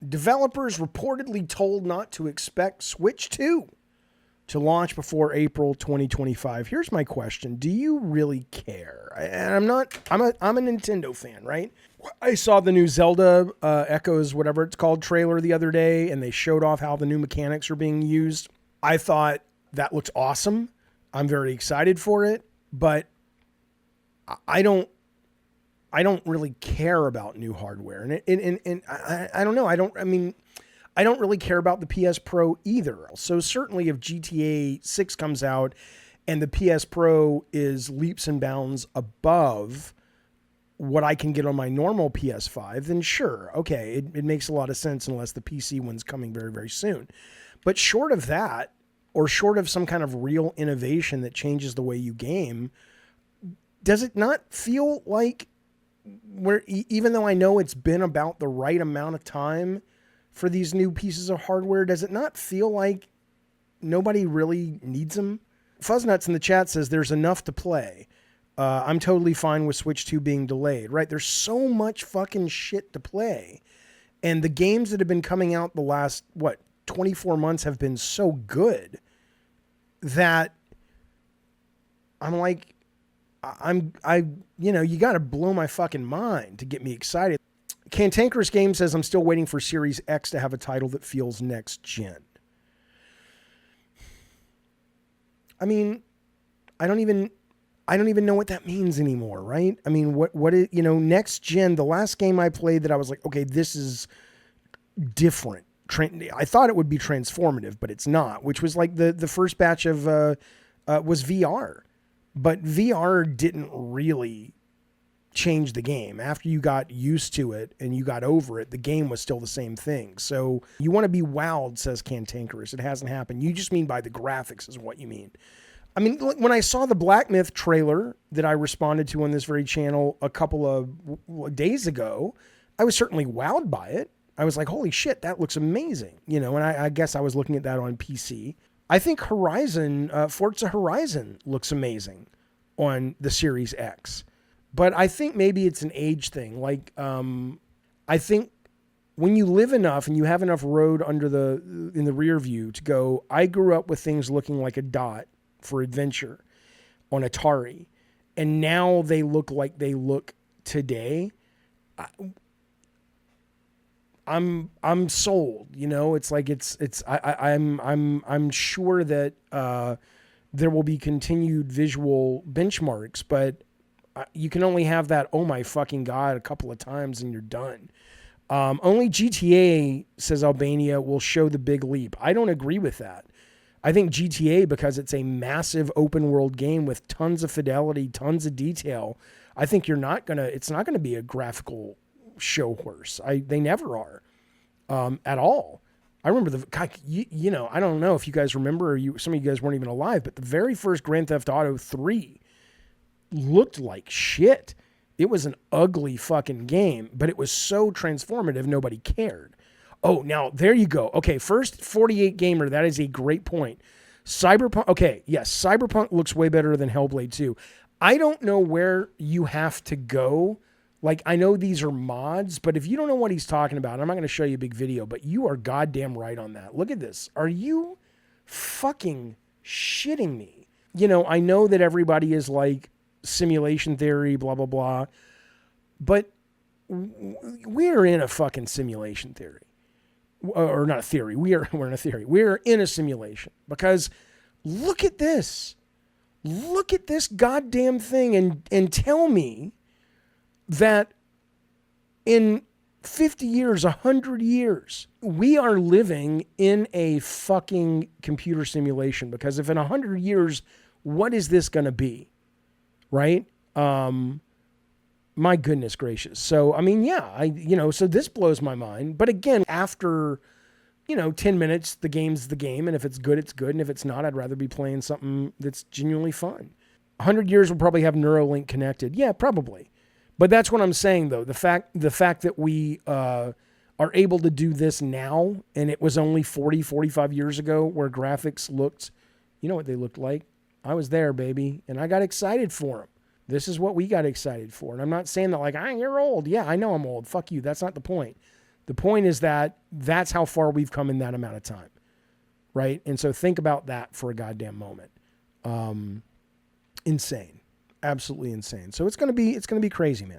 Developers reportedly told not to expect Switch 2 to launch before April 2025. Here's my question. Do you really care? And I'm a Nintendo fan, right? I saw the new Zelda Echoes, whatever it's called, trailer the other day, and they showed off how the new mechanics are being used. I thought that looks awesome. I'm very excited for it, but I don't really care about new hardware. And I don't know. I don't really care about the PS Pro either. So certainly if GTA 6 comes out and the PS Pro is leaps and bounds above what I can get on my normal PS5, then sure, okay, it makes a lot of sense unless the PC one's coming very, very soon. But short of that, or short of some kind of real innovation that changes the way you game, does it not feel like even though I know it's been about the right amount of time for these new pieces of hardware, does it not feel like nobody really needs them? Fuzznuts in the chat says there's enough to play. I'm totally fine with Switch 2 being delayed, right? There's so much fucking shit to play. And the games that have been coming out the last, 24 months have been so good that I'm like, you got to blow my fucking mind to get me excited. Cantankerous Game says, I'm still waiting for Series X to have a title that feels next gen. I mean, I don't even know what that means anymore, right? I mean, what is, next gen, the last game I played that I was like, okay, this is different. I thought it would be transformative, but it's not, which was like the first batch of, was VR. But VR didn't really change the game. After you got used to it and you got over it, the game was still the same thing. So you want to be wowed, says Cantankerous. It hasn't happened. You just mean by the graphics is what you mean. I mean, when I saw the Black Myth trailer that I responded to on this very channel a couple of days ago, I was certainly wowed by it. I was like, holy shit, that looks amazing. And I guess I was looking at that on PC. I think Forza Horizon looks amazing on the Series X. But I think maybe it's an age thing. Like, I think when you live enough and you have enough road in the rear view to go, I grew up with things looking like a dot for adventure on Atari, and now they look like they look today. I'm sold, it's like I'm sure that there will be continued visual benchmarks, but you can only have that, oh my fucking God, a couple of times and you're done. Only GTA, says Albania, will show the big leap. I don't agree with that. I think GTA, because it's a massive open world game with tons of fidelity, tons of detail, I think it's not going to be a graphical show horse. They never are, at all. I remember I don't know if you guys remember, or some of you guys weren't even alive, but the very first Grand Theft Auto 3 looked like shit. It was an ugly fucking game, but it was so transformative, nobody cared. Oh, now there you go. Okay, first 48 gamer, that is a great point. Cyberpunk, okay, yes, Cyberpunk looks way better than Hellblade 2. I don't know where you have to go. Like, I know these are mods, but if you don't know what he's talking about, I'm not going to show you a big video, but you are goddamn right on that. Look at this. Are you fucking shitting me? I know that everybody is like simulation theory, blah, blah, blah, but we're in a fucking simulation theory. Or not a theory. We're in a theory. We're in a simulation, because look at this. Look at this goddamn thing and tell me that in 50 years, 100 years, we are living in a fucking computer simulation. Because if in 100 years, what is this going to be? Right? My goodness gracious. So, I mean, yeah, so this blows my mind. But again, after, 10 minutes, the game's the game. And if it's good, it's good. And if it's not, I'd rather be playing something that's genuinely fun. 100 years will probably have Neuralink connected. Yeah, probably. But that's what I'm saying, though. The fact that we are able to do this now, and it was only 40, 45 years ago where graphics looked, what they looked like? I was there, baby. And I got excited for them. This is what we got excited for. And I'm not saying that like, you're old. Yeah, I know I'm old. Fuck you. That's not the point. The point is that that's how far we've come in that amount of time, right? And so think about that for a goddamn moment. Insane, absolutely insane. So it's gonna be crazy, man.